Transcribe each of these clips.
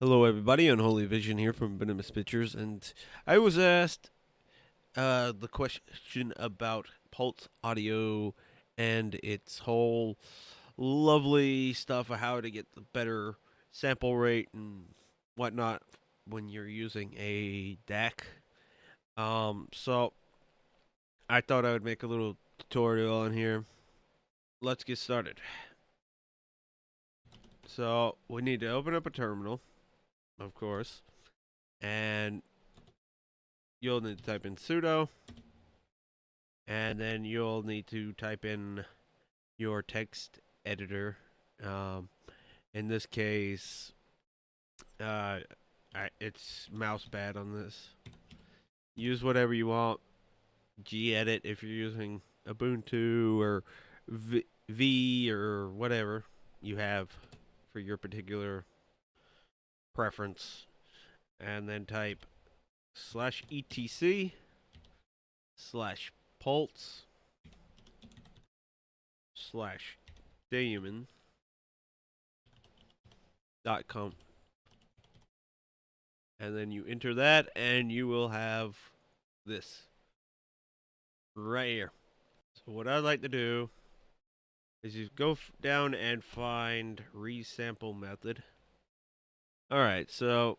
Hello, everybody. Unholy Vision here from Venomous Pictures, and I was asked the question about Pulse Audio and its whole lovely stuff of how to get the better sample rate and whatnot when you're using a DAC. So I thought I would make a little tutorial on here. Let's get started. So we need to open up a terminal, of course, and you'll need to type in sudo, and then you'll need to type in your text editor. Um, in this case, it's mouse pad on this. Use whatever you want. Gedit if you're using Ubuntu or v or whatever you have for your particular preference. And then type /etc /pulse daemon.conf, and then you enter that, and you will have this right here. So what I'd like to do is you go down and find resample-method. All right, so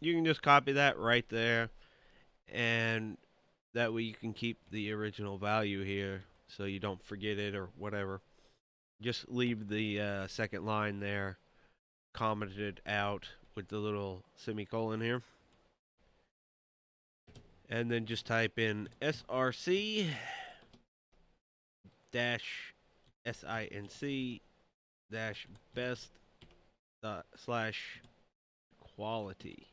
you can just copy that right there, and that way you can keep the original value here so you don't forget it or whatever. Just leave the second line there commented out with the little semicolon here. And then just type in src -sinc best /quality.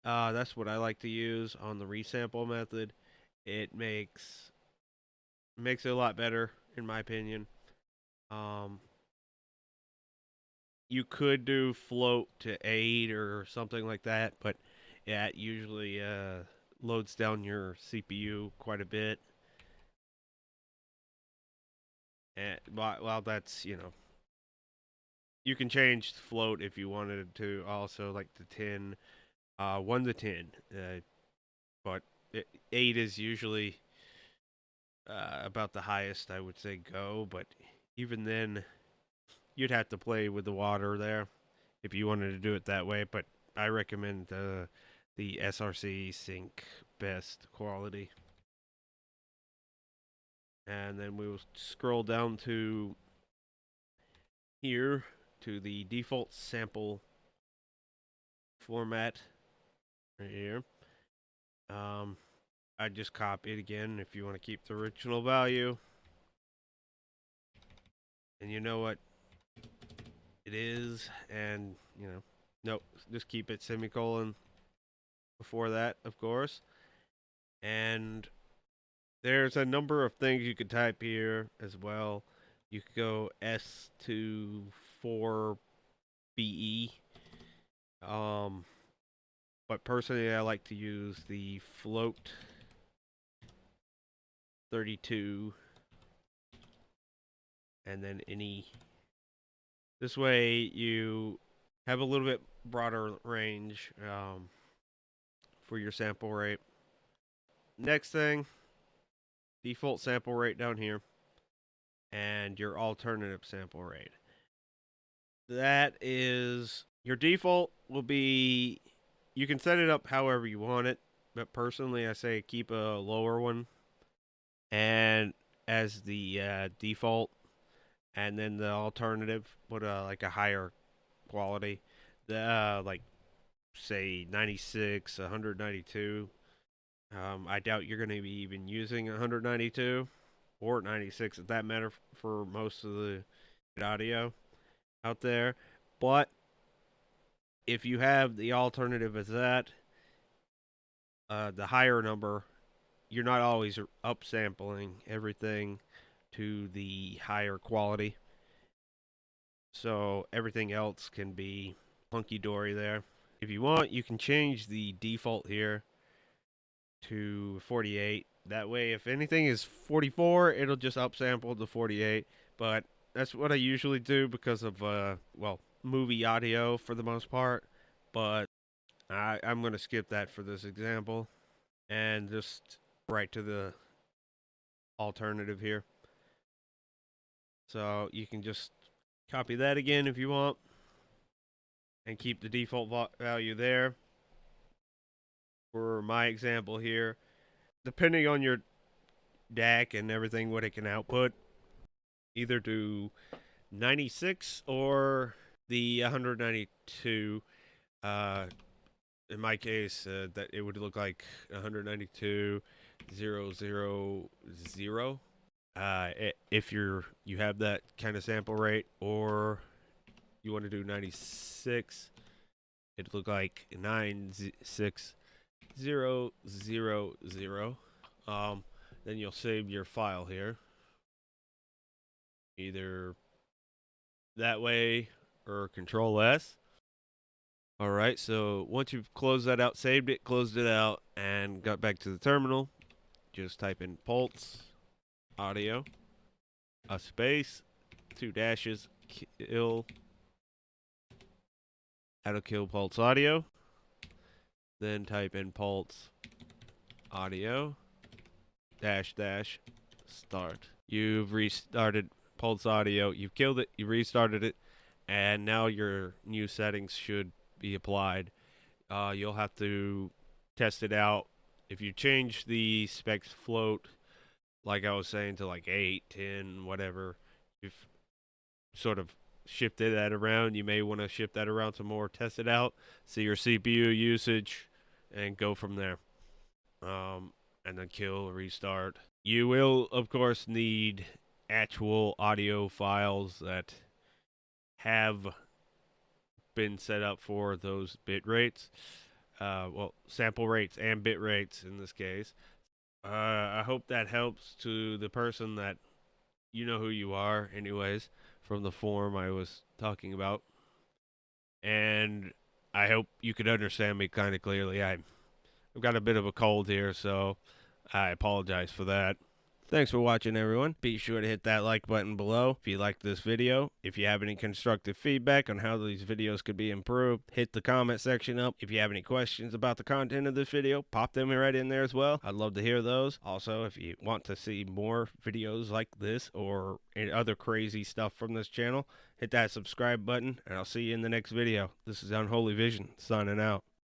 That's what I like to use on the resample method. It makes it a lot better in my opinion. You could do float to 8 or something like that, but yeah, it usually loads down your CPU quite a bit. And while that's, you can change the float if you wanted to also, like the 10, 1 to 10. But 8 is usually about the highest I would say go, but even then you'd have to play with the water there if you wanted to do it that way, but I recommend the src-sinc-best-quality. And then we will scroll down to here to the default sample format right here. I just copy it again if you want to keep the original value. And you know what it is, and nope, just keep it semicolon before that, of course. And there's a number of things you could type here as well. You could go S to 4BE. But personally, I like to use the float 32 and then any. This way you have a little bit broader range for your sample rate. Next thing, default sample rate down here, and your alternative sample rate. That is, your default will be, you can set it up however you want it, but personally I say keep a lower one and as the default, and then the alternative put like a higher quality, the like say 96, 192. I doubt you're going to be even using 192 or 96 at that matter for most of the audio out there. But if you have the alternative as that, the higher number, you're not always upsampling everything to the higher quality. So everything else can be hunky dory there. If you want, you can change the default here to 48. That way, if anything is 44, it'll just upsample to 48. But that's what I usually do because of, well, movie audio for the most part, but I'm going to skip that for this example and just right to the alternative here. So you can just copy that again if you want and keep the default value there. For my example here, depending on your DAC and everything, what it can output, either do 96 or the 192. In my case, that it would look like 192.000. If you have that kind of sample rate, or you want to do 96, it'd look like 96000. Then you'll save your file here, either that way or Control S. All right, so once you've closed that out, saved it, closed it out, and got back to the terminal, just type in pulse audio, a space, 2 dashes, kill, that'll kill pulse audio. Then type in pulse audio, dash, start. You've restarted pulse audio, you've killed it, you restarted it, and now your new settings should be applied. You'll have to test it out. If you change the specs float, like I was saying, to like 8, 10, whatever, you've sort of shifted that around. You may want to shift that around some more, test it out, see your CPU usage, and go from there. And then kill, restart. You will, of course, need actual audio files that have been set up for those bit rates. Well, sample rates and bit rates in this case. I hope that helps to the person that you know who you are, anyways, from the forum I was talking about. And I hope you could understand me kind of clearly. I've got a bit of a cold here, so I apologize for that. Thanks for watching, everyone. Be sure to hit that like button below if you liked this video. If you have any constructive feedback on how these videos could be improved, hit the comment section up. If you have any questions about the content of this video, pop them right in there as well. I'd love to hear those. Also, if you want to see more videos like this or any other crazy stuff from this channel, hit that subscribe button, and I'll see you in the next video. This is Unholy Vision, signing out.